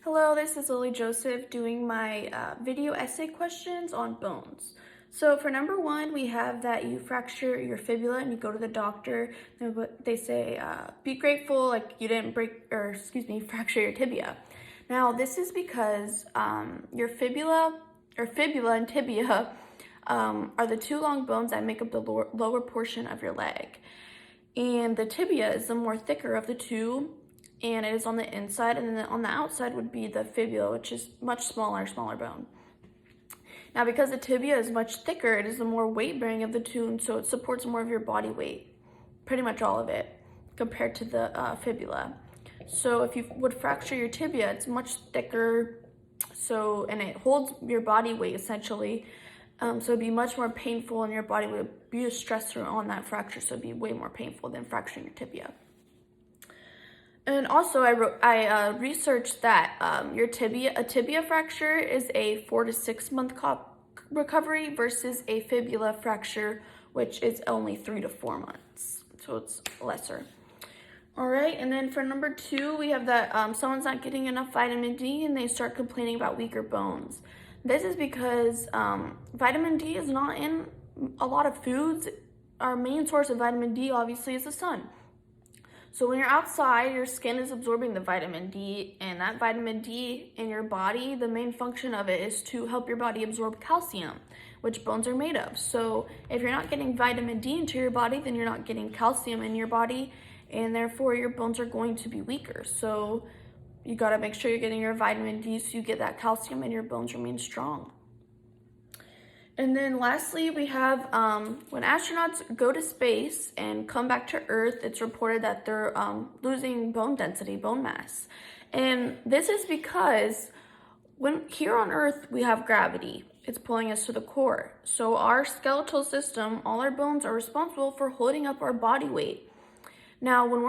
Hello, this is Lily Joseph doing my video essay questions on bones. So for number one, we have that you fracture your fibula and you go to the doctor. They say, be grateful, like you didn't fracture your tibia. Now this is because your fibula and tibia are the two long bones that make up the lower portion of your leg. And the tibia is the more thicker of the two, and it is on the inside, and then on the outside would be the fibula, which is much smaller bone. Now, because the tibia is much thicker, it is the more weight-bearing of the two, and so it supports more of your body weight, pretty much all of it, compared to the fibula. So if you would fracture your tibia, it's much thicker, and it holds your body weight essentially. So it'd be much more painful, and your body would be a stressor on that fracture, so it'd be way more painful than fracturing your tibia. And also, I researched that a tibia fracture is a 4 to 6 month recovery versus a fibula fracture, which is only 3 to 4 months. So it's lesser. All right, and then for number two, we have that someone's not getting enough vitamin D and they start complaining about weaker bones. This is because vitamin D is not in a lot of foods. Our main source of vitamin D, obviously, is the sun. So when you're outside, your skin is absorbing the vitamin D, and that vitamin D in your body, the main function of it is to help your body absorb calcium, which bones are made of. So if you're not getting vitamin D into your body, then you're not getting calcium in your body, and therefore your bones are going to be weaker. So you got to make sure you're getting your vitamin D so you get that calcium and your bones remain strong. And then lastly, we have when astronauts go to space and come back to Earth, it's reported that they're losing bone density, bone mass. And this is because when here on Earth, we have gravity. It's pulling us to the core. So our skeletal system, all our bones are responsible for holding up our body weight. Now, when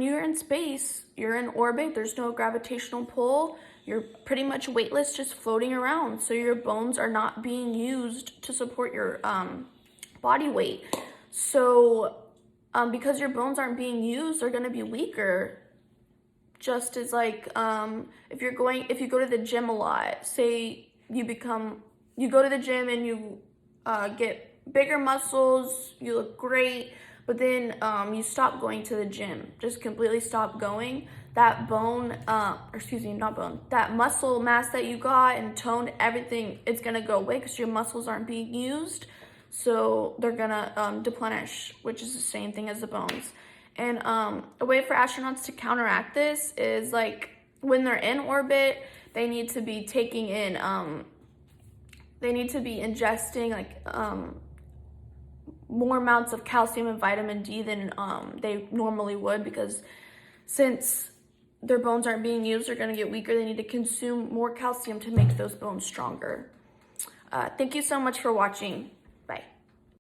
you're in space, you're in orbit, there's no gravitational pull, you're pretty much weightless, just floating around. So your bones are not being used to support your body weight. So because your bones aren't being used, they're gonna be weaker. Just as like, if you go to the gym a lot, say you go to the gym and you get bigger muscles, you look great, but then you stop going to the gym, just completely stop going, that that muscle mass that you got and tone, everything, it's gonna go away because your muscles aren't being used. So they're gonna deplenish, which is the same thing as the bones. And a way for astronauts to counteract this is like when they're in orbit, they need to be taking in, they need to be ingesting like more amounts of calcium and vitamin D than they normally would, because since their bones aren't being used, they're going to get weaker. They need to consume more calcium to make those bones stronger. Thank you so much for watching.